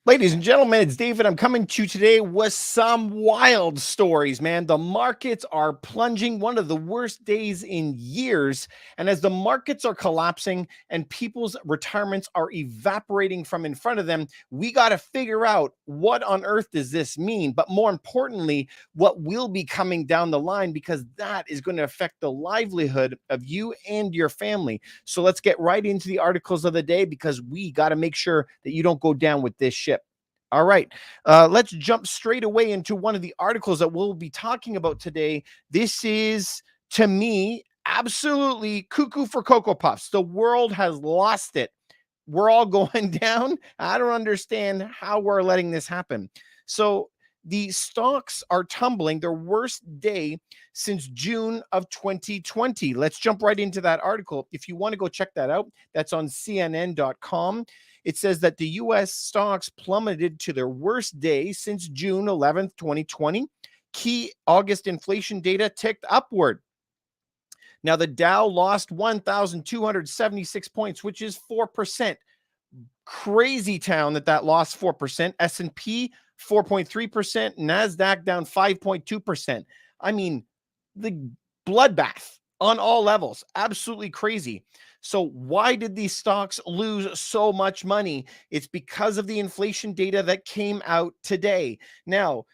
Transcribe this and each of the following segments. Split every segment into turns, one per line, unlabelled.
Ladies and gentlemen, it's David. I'm coming to you today with some wild stories, man. The markets are plunging, one of the worst days in years. And as the markets are collapsing and people's retirements are evaporating from in front of them, we got to figure out what on earth does this mean? But more importantly, what will be coming down the line, because that is going to affect the livelihood of you and your family. So let's get right into the articles of the day, because we got to make sure that you don't go down with this ship. All right, let's jump straight away into one of the articles that we'll be talking about today. This is, to me, absolutely cuckoo for Cocoa Puffs. The world has lost it. We're all going down. I don't understand how we're letting this happen. So the stocks are tumbling, their worst day since June of 2020. Let's jump right into that article. If you want to go check that out, that's on CNN.com. It says that the US stocks plummeted to their worst day since June 11th, 2020. Key August inflation data ticked upward. Now, the Dow lost 1,276 points, which is 4%. Crazy town that lost 4%. S&P 4.3%. NASDAQ down 5.2%. I mean, the bloodbath on all levels. Absolutely crazy. So why did these stocks lose so much money? It's because of the inflation data that came out today. Now,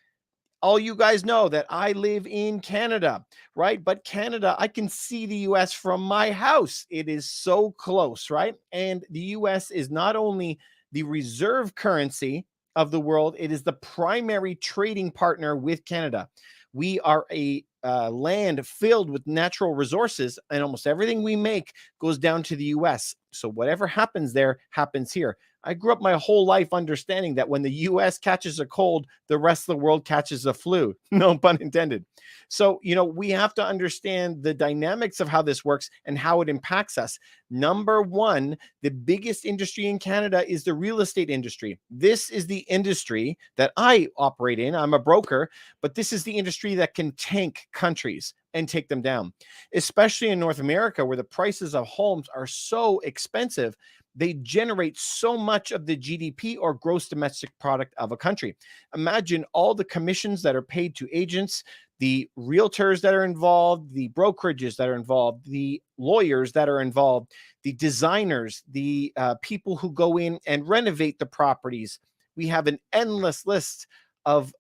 all you guys know that I live in Canada, right? But Canada, I can see the US from my house. It is so close, right? And the US is not only the reserve currency of the world, it is the primary trading partner with Canada. We are a land filled with natural resources, and almost everything we make goes down to the US. So whatever happens there happens here. I grew up my whole life understanding that when the US catches a cold, the rest of the world catches a flu. No pun intended. So, we have to understand the dynamics of how this works and how it impacts us. Number one, the biggest industry in Canada is the real estate industry. This is the industry that I operate in. I'm a broker, but this is the industry that can tank countries and take them down, especially in North America, where the prices of homes are so expensive. They generate so much of the GDP, or gross domestic product, of a country. Imagine all the commissions that are paid to agents, the realtors that are involved, the brokerages that are involved, the lawyers that are involved, the designers, the people who go in and renovate the properties. We have an endless list of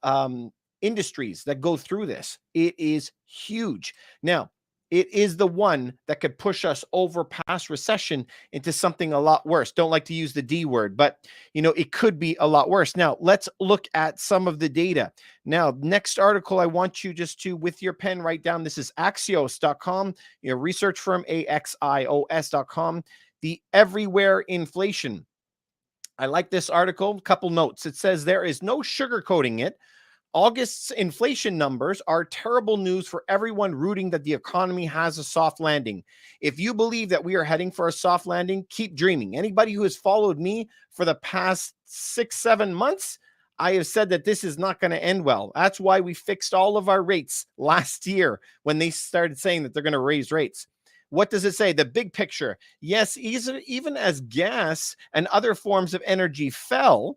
industries that go through this. It is huge. Now, it is the one that could push us over past recession into something a lot worse. Don't like to use the D word, but it could be a lot worse. Now, let's look at some of the data. Now, next article, I want you just to, with your pen, write down, this is Axios.com, research firm, Axios.com, the everywhere inflation. I like this article. A couple notes. It says there is no sugarcoating it. August's inflation numbers are terrible news for everyone rooting that the economy has a soft landing. If you believe that we are heading for a soft landing, keep dreaming. Anybody who has followed me for the past 6-7 months, I have said that this is not going to end well. That's why we fixed all of our rates last year when they started saying that they're going to raise rates. What does it say? The big picture. Yes, even as gas and other forms of energy fell,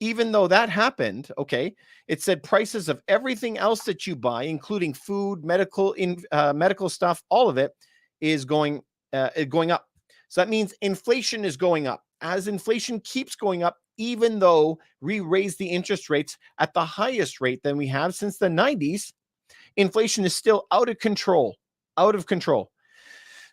even though that happened, okay, it said prices of everything else that you buy, including food, medical stuff, all of it is going up. So that means inflation is going up. As inflation keeps going up, even though we raise the interest rates at the highest rate than we have since the 90s, inflation is still out of control.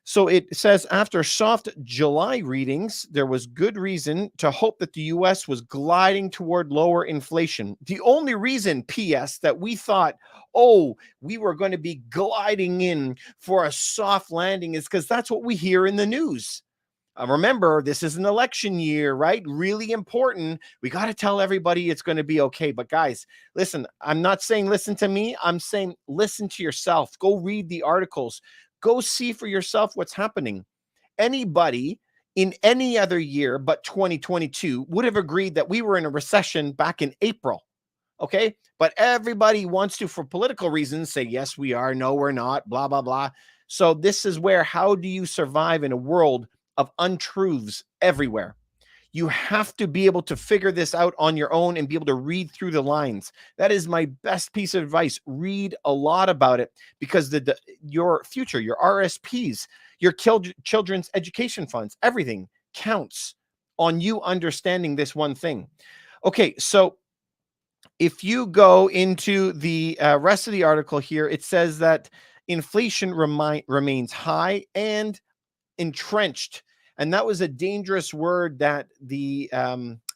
So it says after soft July readings, there was good reason to hope that the U.S. was gliding toward lower inflation. The only reason, P.S., that we thought, we were going to be gliding in for a soft landing is because that's what we hear in the news. Remember, this is an election year, right? Really important. We got to tell everybody it's going to be okay. But guys, listen, I'm not saying listen to me. I'm saying listen to yourself. Go read the articles. Go see for yourself what's happening. Anybody in any other year but 2022 would have agreed that we were in a recession back in April. Okay. But everybody wants to, for political reasons, say, yes, we are. No, we're not. Blah, blah, blah. So this is where, how do you survive in a world of untruths everywhere? You have to be able to figure this out on your own and be able to read through the lines. That is my best piece of advice. Read a lot about it, because your future, your RSPs, your children's education funds, everything counts on you understanding this one thing. Okay, so if you go into the rest of the article here, it says that inflation remains high and entrenched. And that was a dangerous word that the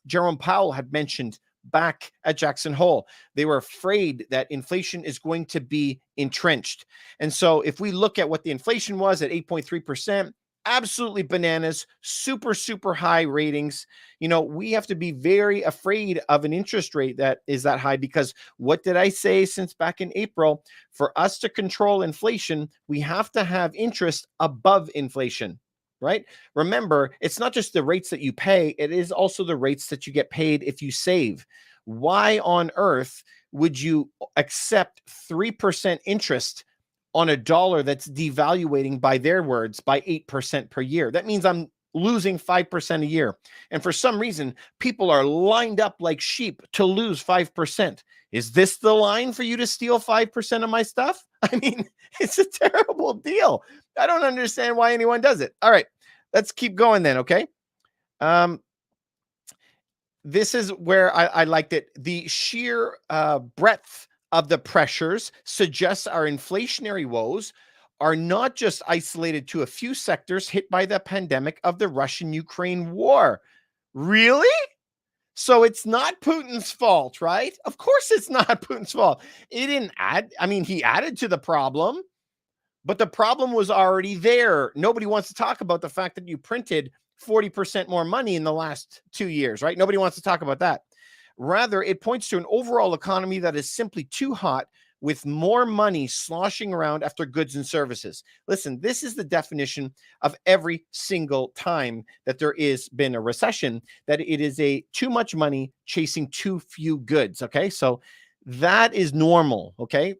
Jerome Powell had mentioned back at Jackson Hole. They were afraid that inflation is going to be entrenched. And so if we look at what the inflation was at 8.3%, absolutely bananas, super, super high ratings. We have to be very afraid of an interest rate that is that high, because what did I say since back in April? For us to control inflation, we have to have interest above inflation. Right? Remember, it's not just the rates that you pay, it is also the rates that you get paid if you save. Why on earth would you accept 3% interest on a dollar that's devaluating, by their words, by 8% per year? That means I'm losing 5% a year. And for some reason, people are lined up like sheep to lose 5%. Is this the line for you to steal 5% of my stuff? I mean, it's a terrible deal. I don't understand why anyone does it. All right, let's keep going then, okay? This is where I liked it. The sheer breadth of the pressures suggests our inflationary woes are not just isolated to a few sectors hit by the pandemic of the Russian-Ukraine war. Really? So it's not Putin's fault, right? Of course it's not Putin's fault. He didn't add, he added to the problem, but the problem was already there. Nobody wants to talk about the fact that you printed 40% more money in the last 2 years, right? Nobody wants to talk about that. Rather, it points to an overall economy that is simply too hot, with more money sloshing around after goods and services. Listen, this is the definition of every single time that there is been a recession, that it is a too much money chasing too few goods. Okay, so that is normal. Okay,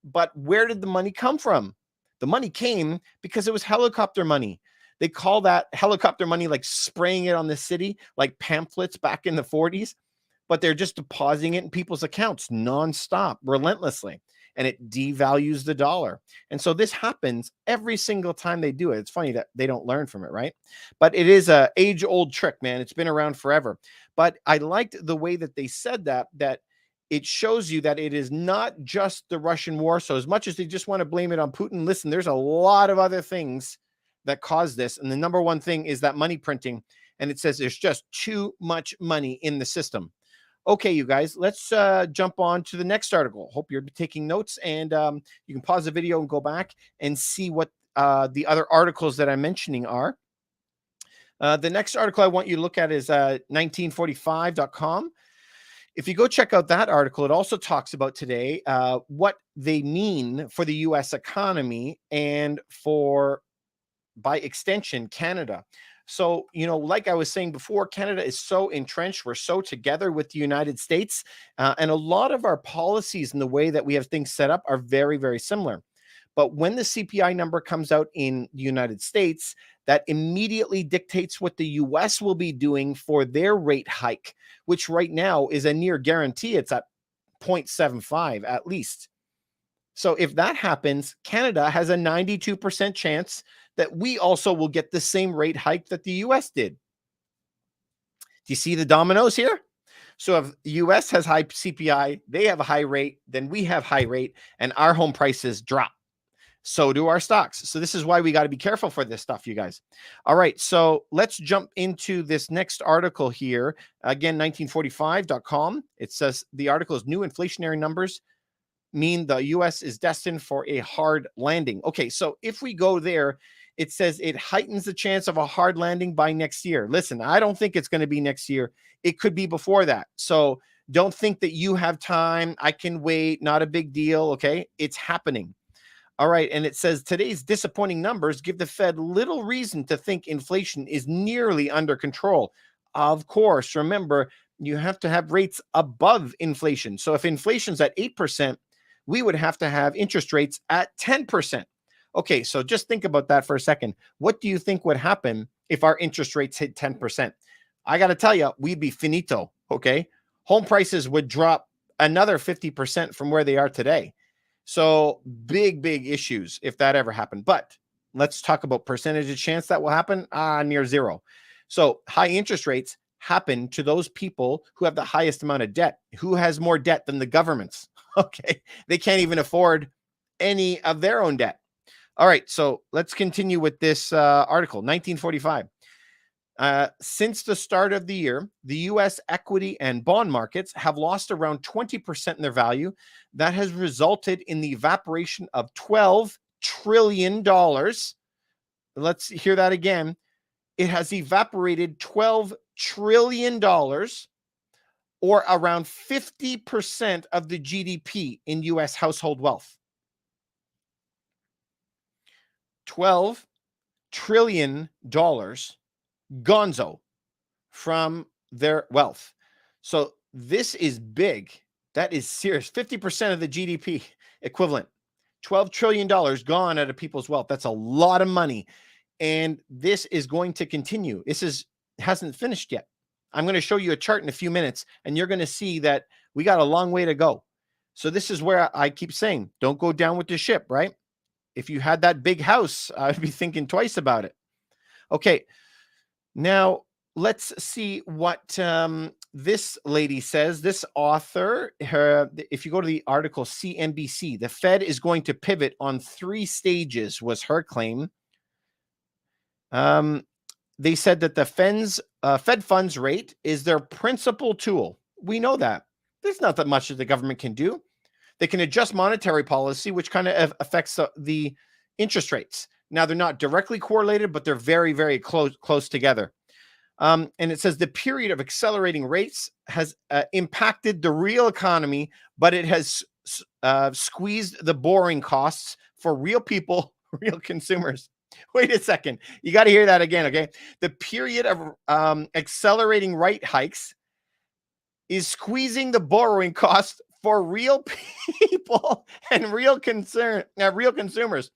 but where did the money come from? The money came because it was helicopter money. They call that helicopter money, like spraying it on the city like pamphlets back in the 40s. But they're just depositing it in people's accounts nonstop, relentlessly, and it devalues the dollar. And so this happens every single time they do it. It's funny that they don't learn from it, right? But it is a age-old trick, man. It's been around forever. But I liked the way that they said that it shows you that it is not just the Russian war. So as much as they just want to blame it on Putin, listen, there's a lot of other things that cause this. And the number one thing is that money printing. And it says there's just too much money in the system. Okay, you guys, let's jump on to the next article. Hope you're taking notes, and you can pause the video and go back and see what the other articles that I'm mentioning are. The next article I want you to look at is 1945.com. If you go check out that article, it also talks about today what they mean for the U.S. economy and by extension, Canada. So, like I was saying before, Canada is so entrenched. We're so together with the United States. And a lot of our policies and the way that we have things set up are very, very similar. But when the CPI number comes out in the United States, that immediately dictates what the US will be doing for their rate hike, which right now is a near guarantee. It's at 0.75 at least. So if that happens, Canada has a 92% chance that we also will get the same rate hike that the US did. Do you see the dominoes here? So if the US has high CPI, they have a high rate, then we have high rate, and our home prices drop. So do our stocks. So this is why we got to be careful for this stuff, you guys. All right, so let's jump into this next article here. Again, 1945.com. It says the article is new inflationary numbers mean the US is destined for a hard landing. Okay, so if we go there, it says it heightens the chance of a hard landing by next year. Listen, I don't think it's going to be next year. It could be before that. So don't think that you have time. I can wait. Not a big deal. Okay, it's happening. All right, and it says today's disappointing numbers give the Fed little reason to think inflation is nearly under control. Of course, remember, you have to have rates above inflation. So if inflation's at 8%, we would have to have interest rates at 10%. Okay, so just think about that for a second. What do you think would happen if our interest rates hit 10%? I got to tell you, we'd be finito. Okay. Home prices would drop another 50% from where they are today. So big issues if that ever happened. But let's talk about percentage of chance that will happen. Near zero. So high interest rates happen to those people who have the highest amount of debt. Who has more debt than the governments? Okay. They can't even afford any of their own debt. All right. So let's continue with this article. 1945. Since the start of the year, the U.S. equity and bond markets have lost around 20% in their value. That has resulted in the evaporation of $12 trillion. Let's hear that again. It has evaporated $12 trillion, or around 50% of the GDP in U.S. household wealth. $12 trillion gonzo from their wealth. So this is big. That is serious. 50% of the GDP equivalent. $12 trillion gone out of people's wealth. That's a lot of money. And this is going to continue. Hasn't finished yet. I'm going to show you a chart in a few minutes, and you're going to see that we got a long way to go. So this is where I keep saying, don't go down with the ship, right? If you had that big house, I'd be thinking twice about it. Okay. Now, let's see what this lady says. This author, if you go to the article CNBC, the Fed is going to pivot on 3 stages, was her claim. They said that the Fed funds rate is their principal tool. We know that. There's not that much that the government can do. They can adjust monetary policy, which kind of affects the interest rates. Now, they're not directly correlated, but they're very close together. And it says the period of accelerating rates has impacted the real economy, but it has squeezed the borrowing costs for real people, real consumers. Wait a second. You got to hear that again, okay? The period of accelerating rate hikes is squeezing the borrowing costs for real people and real consumers,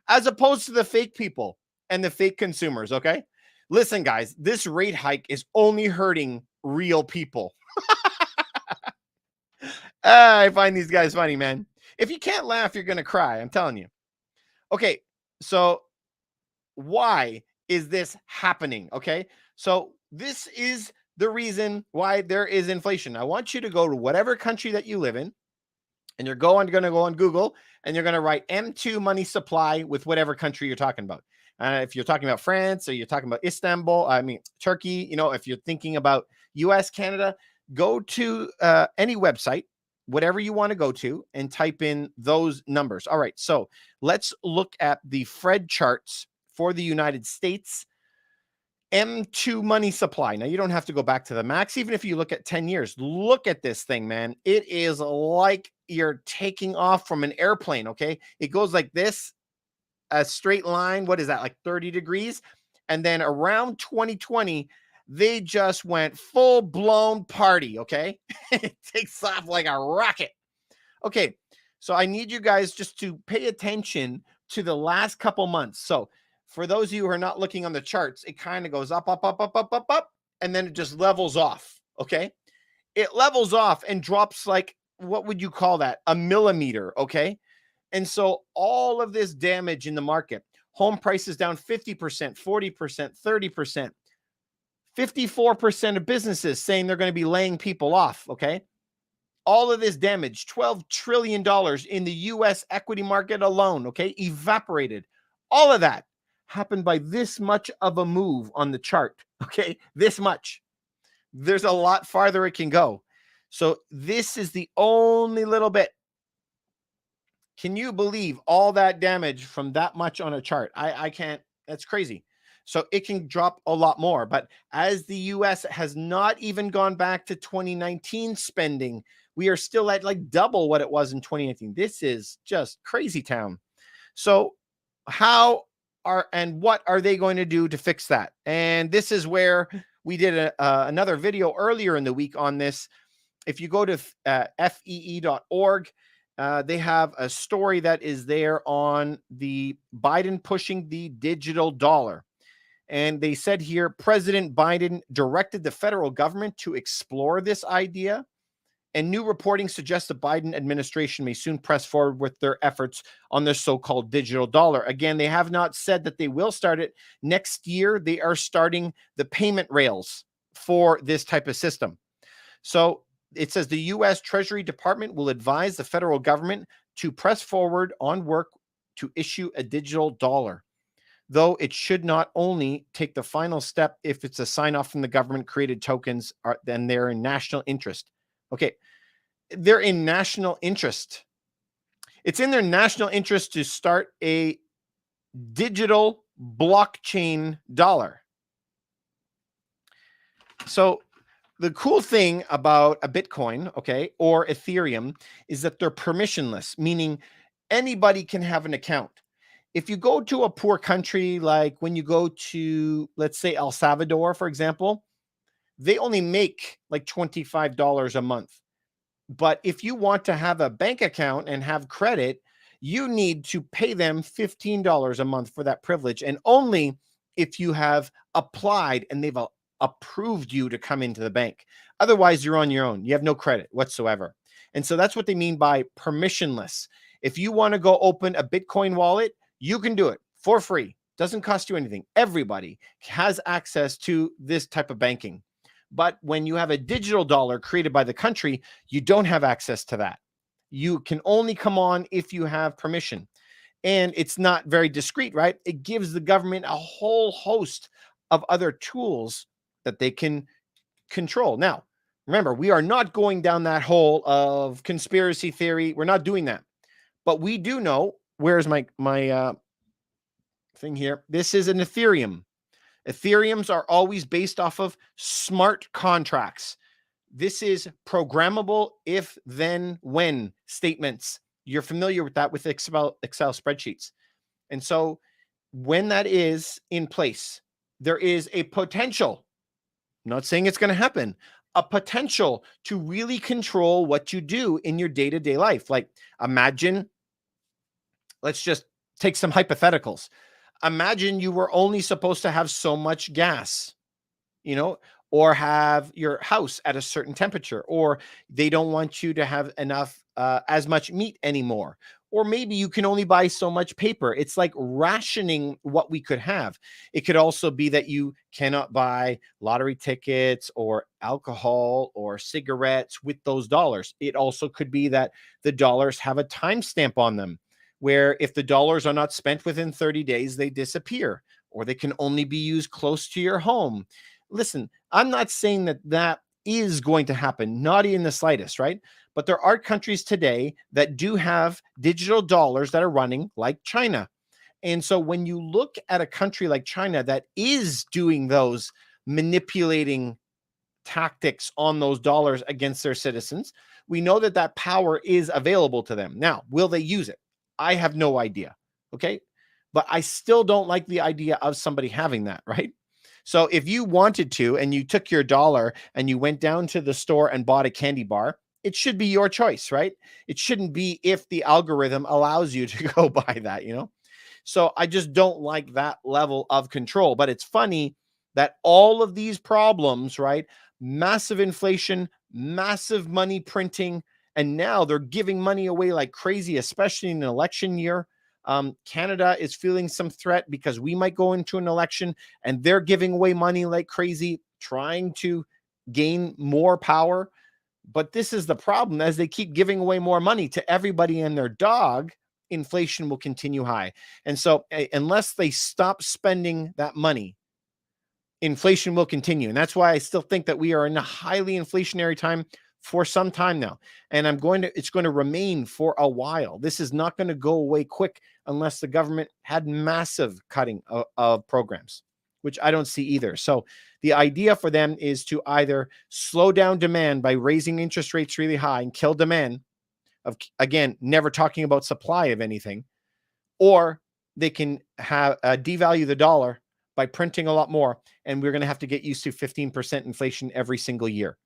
as opposed to the fake people and the fake consumers, okay? Listen, guys, this rate hike is only hurting real people. I find these guys funny, man. If you can't laugh, you're going to cry. I'm telling you. Okay, so why is this happening? Okay, so this is the reason why there is inflation. I want you to go to whatever country that you live in, and you're going to go on Google, and you're going to write M2 money supply with whatever country you're talking about. If you're talking about France, or you're talking about Turkey, if you're thinking about US, Canada, go to any website, whatever you want to go to, and type in those numbers. All right, so let's look at the Fed charts for the United States. M2 money supply. Now, you don't have to go back to the max. Even if you look at 10 years, look at this thing, man. It is like you're taking off from an airplane, okay? It goes like this, a straight line. What is that, like 30 degrees? And then around 2020, they just went full-blown party, okay? It takes off like a rocket. Okay, so I need you guys just to pay attention to the last couple months. So for those of you who are not looking on the charts, it kind of goes up, and then it just levels off, okay? It levels off and drops like, what would you call that? A millimeter, okay? And so all of this damage in the market, home prices down 50%, 40%, 30%, 54% of businesses saying they're going to be laying people off, okay? All of this damage, $12 trillion in the U.S. equity market alone, okay? Evaporated. All of that happened by this much of a move on the chart, okay? This much. There's a lot farther it can go. So this is the only little bit. Can you believe all that damage from that much on a chart? I can't. That's crazy. So it can drop a lot more. But as the U.S. has not even gone back to 2019 spending, we are still at like double what it was in 2019. This is just crazy town. So what are they going to do to fix that? And this is where we did another video earlier in the week on this. If you go to fee.org, they have a story that is there on the Biden pushing the digital dollar. And they said here, President Biden directed the federal government to explore this idea. And new reporting suggests the Biden administration may soon press forward with their efforts on their so-called digital dollar. Again, they have not said that they will start it next year. They are starting the payment rails for this type of system. So it says the U.S. Treasury Department will advise the federal government to press forward on work to issue a digital dollar, though it should not only take the final step if it's a sign-off from the government-created tokens, then they're in national interest. Okay, they're in national interest. It's in their national interest to start a digital blockchain dollar. So the cool thing about a Bitcoin, okay, or Ethereum is that they're permissionless, meaning anybody can have an account. If you go to a poor country, like when you go to, let's say, El Salvador, for example, they only make like $25 a month. But if you want to have a bank account and have credit, you need to pay them $15 a month for that privilege. And only if you have applied and they've approved you to come into the bank. Otherwise, you're on your own. You have no credit whatsoever. And so that's what they mean by permissionless. If you want to go open a Bitcoin wallet, you can do it for free. Doesn't cost you anything. Everybody has access to this type of banking. But when you have a digital dollar created by the country, you don't have access to that. You can only come on if you have permission. And it's not very discreet, right? It gives the government a whole host of other tools that they can control. Now, remember, we are not going down that hole of conspiracy theory. We're not doing that. But we do know, where's my thing here? This is an Ethereum. Ethereums are always based off of smart contracts. This is programmable if, then, when statements. You're familiar with that with Excel spreadsheets. And so when that is in place, there is a potential, I'm not saying it's going to happen, a potential to really control what you do in your day-to-day life. Like imagine, let's just take some hypotheticals. Imagine you were only supposed to have so much gas, or have your house at a certain temperature, or they don't want you to have enough, as much meat anymore. Or maybe you can only buy so much paper. It's like rationing what we could have. It could also be that you cannot buy lottery tickets or alcohol or cigarettes with those dollars. It also could be that the dollars have a timestamp on them, where if the dollars are not spent within 30 days, they disappear, or they can only be used close to your home. Listen, I'm not saying that that is going to happen, not in the slightest, right? But there are countries today that do have digital dollars that are running, like China. And so when you look at a country like China that is doing those manipulating tactics on those dollars against their citizens, we know that that power is available to them. Now, will they use it? I have no idea. Okay. But I still don't like the idea of somebody having that, right? So if you wanted to, and you took your dollar and you went down to the store and bought a candy bar, it should be your choice, right? It shouldn't be if the algorithm allows you to go buy that, So I just don't like that level of control. But it's funny that all of these problems, right? Massive inflation, massive money printing, and now they're giving money away like crazy, especially in an election year. Canada is feeling some threat because we might go into an election and they're giving away money like crazy, trying to gain more power. But this is the problem. As they keep giving away more money to everybody and their dog, inflation will continue high. And so unless they stop spending that money, inflation will continue. And that's why I still think that we are in a highly inflationary time for some time now. And it's going to remain for a while. This is not going to go away quick unless the government had massive cutting of programs, which I don't see either. So the idea for them is to either slow down demand by raising interest rates really high and kill demand of, again, never talking about supply of anything, or they can have devalue the dollar by printing a lot more. And we're going to have to get used to 15% inflation every single year.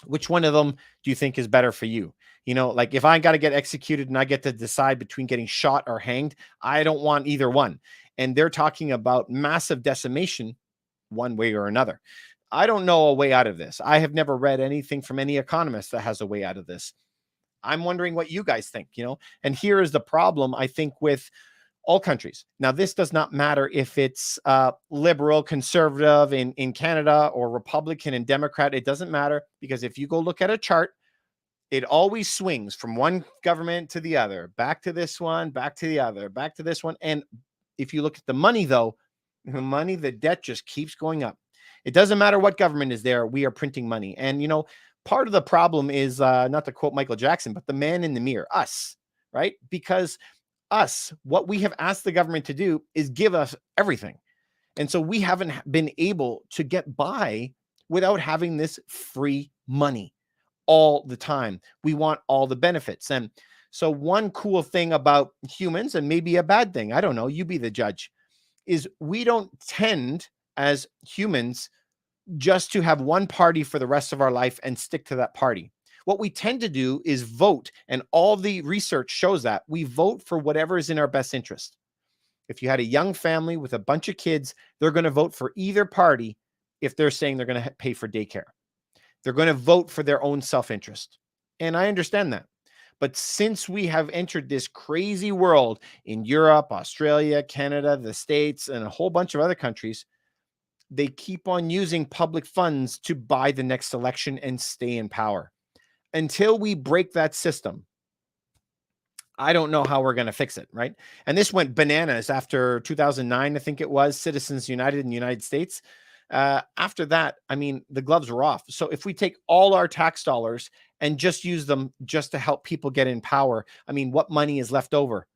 Which one of them do you think is better for you? Like if I got to get executed and I get to decide between getting shot or hanged, I don't want either one. and they're talking about massive decimation one way or another. I don't know a way out of this. I have never read anything from any economist that has a way out of this. I'm wondering what you guys think, and here is the problem, I think, with all countries. Now, this does not matter if it's liberal, conservative in Canada, or Republican and Democrat. It doesn't matter, because if you go look at a chart, it always swings from one government to the other, back to this one, back to the other, back to this one. And if you look at the money, though, the debt just keeps going up. It doesn't matter what government is there. We are printing money. And, part of the problem is, not to quote Michael Jackson, but the man in the mirror, us, right? Because what we have asked the government to do is give us everything. And so we haven't been able to get by without having this free money all the time. We want all the benefits. And so one cool thing about humans, and maybe a bad thing, I don't know, you be the judge, is we don't tend as humans just to have one party for the rest of our life and stick to that party. What we tend to do is vote, and all the research shows that we vote for whatever is in our best interest. If you had a young family with a bunch of kids, they're going to vote for either party if they're saying they're going to pay for daycare. They're going to vote for their own self-interest. And I understand that. But since we have entered this crazy world in Europe, Australia, Canada, the States, and a whole bunch of other countries, they keep on using public funds to buy the next election and stay in power. Until we break that system, I don't know how we're going to fix it, right? And this went bananas after 2009, I think it was, Citizens United in the United States. After that, I mean, the gloves were off. So if we take all our tax dollars and just use them just to help people get in power, I mean, what money is left over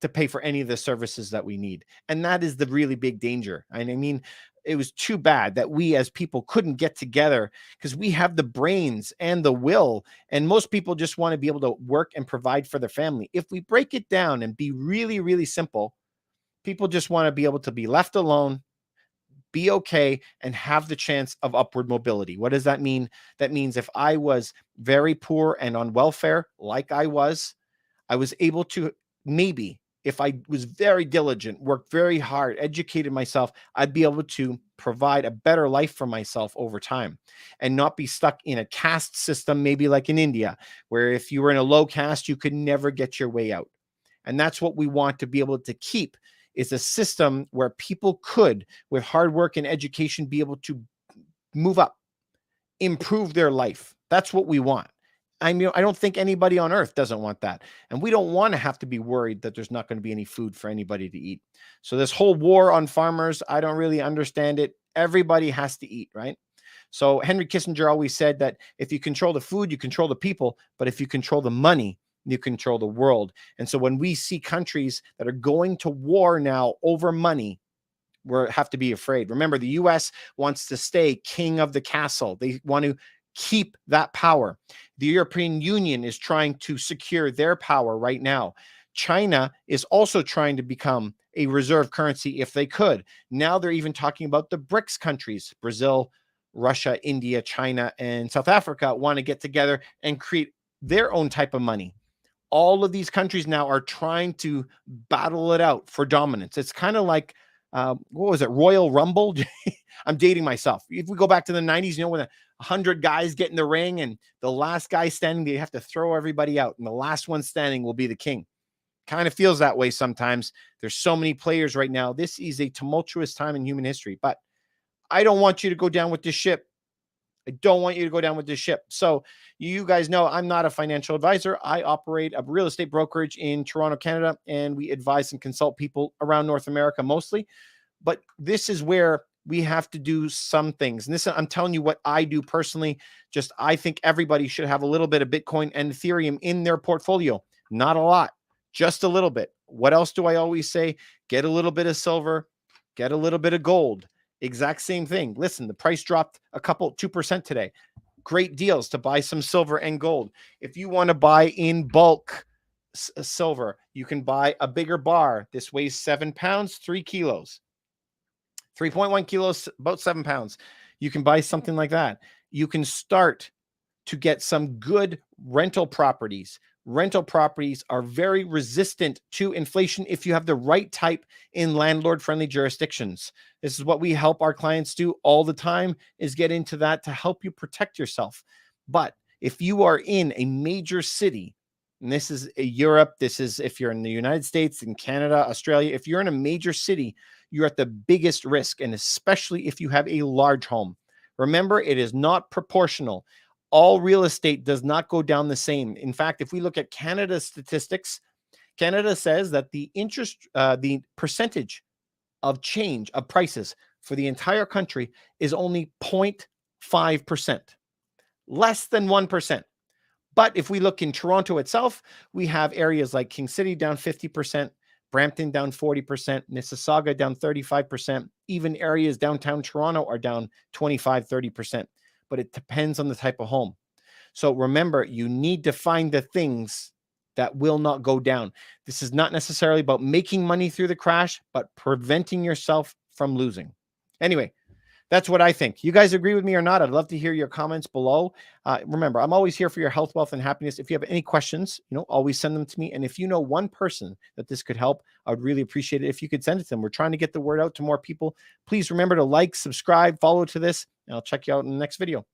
to pay for any of the services that we need? And that is the really big danger. And I mean, it was too bad that we as people couldn't get together, because we have the brains and the will, and most people just want to be able to work and provide for their family. If we break it down and be really, really simple, people just want to be able to be left alone, be okay, and have the chance of upward mobility. What does that mean? That means if I was very poor and on welfare, like I was able to, maybe if I was very diligent, worked very hard, educated myself, I'd be able to provide a better life for myself over time and not be stuck in a caste system, maybe like in India, where if you were in a low caste, you could never get your way out. And that's what we want to be able to keep, is a system where people could, with hard work and education, be able to move up, improve their life. That's what we want. I mean, I don't think anybody on earth doesn't want that. And we don't want to have to be worried that there's not going to be any food for anybody to eat. So this whole war on farmers, I don't really understand it. Everybody has to eat, right? So Henry Kissinger always said that if you control the food, you control the people. But if you control the money, you control the world. And so when we see countries that are going to war now over money, we have to be afraid. Remember, the US wants to stay king of the castle. They want to keep that power. The European Union is trying to secure their power right now. China is also trying to become a reserve currency if they could. Now they're even talking about the BRICS countries, Brazil, Russia, India, China, and South Africa want to get together and create their own type of money. All of these countries now are trying to battle it out for dominance. It's kind of like, what was it, Royal Rumble? I'm dating myself. If we go back to the 90s, when 100 guys get in the ring and the last guy standing, they have to throw everybody out, and the last one standing will be the king. Kind of feels that way sometimes. There's so many players right now. This is a tumultuous time in human history, but I don't want you to go down with this ship. I don't want you to go down with this ship. So you guys know I'm not a financial advisor. I operate a real estate brokerage in Toronto, Canada, and we advise and consult people around North America mostly. But this is where we have to do some things. And this, I'm telling you what I do personally. Just, I think everybody should have a little bit of Bitcoin and Ethereum in their portfolio. Not a lot, just a little bit. What else do I always say? Get a little bit of silver, get a little bit of gold. Exact same thing. Listen, the price dropped 2% today. Great deals to buy some silver and gold. If you want to buy in bulk silver, you can buy a bigger bar. This weighs 7 pounds, 3 kilos. 3.1 kilos, about 7 pounds. You can buy something like that. You can start to get some good rental properties, rental properties are very resistant to inflation if you have the right type in landlord-friendly jurisdictions. This is what we help our clients do all the time, is get into that to help you protect yourself. But if you are in a major city, and this is Europe, this is if you're in the United States, in Canada, Australia, if you're in a major city, you're at the biggest risk, and especially if you have a large home. Remember, it is not proportional. All real estate does not go down the same. In fact, if we look at Canada's statistics, Canada says that the percentage of change of prices for the entire country is only 0.5%, less than 1%. But if we look in Toronto itself, we have areas like King City down 50%, Brampton down 40%, Mississauga down 35%. Even areas downtown Toronto are down 25, 30%. But it depends on the type of home. So remember, you need to find the things that will not go down. This is not necessarily about making money through the crash, but preventing yourself from losing. Anyway, that's what I think. You guys agree with me or not? I'd love to hear your comments below. Remember, I'm always here for your health, wealth, and happiness. If you have any questions, always send them to me. And if you know one person that this could help, I would really appreciate it if you could send it to them. We're trying to get the word out to more people. Please remember to like, subscribe, follow to this, and I'll check you out in the next video.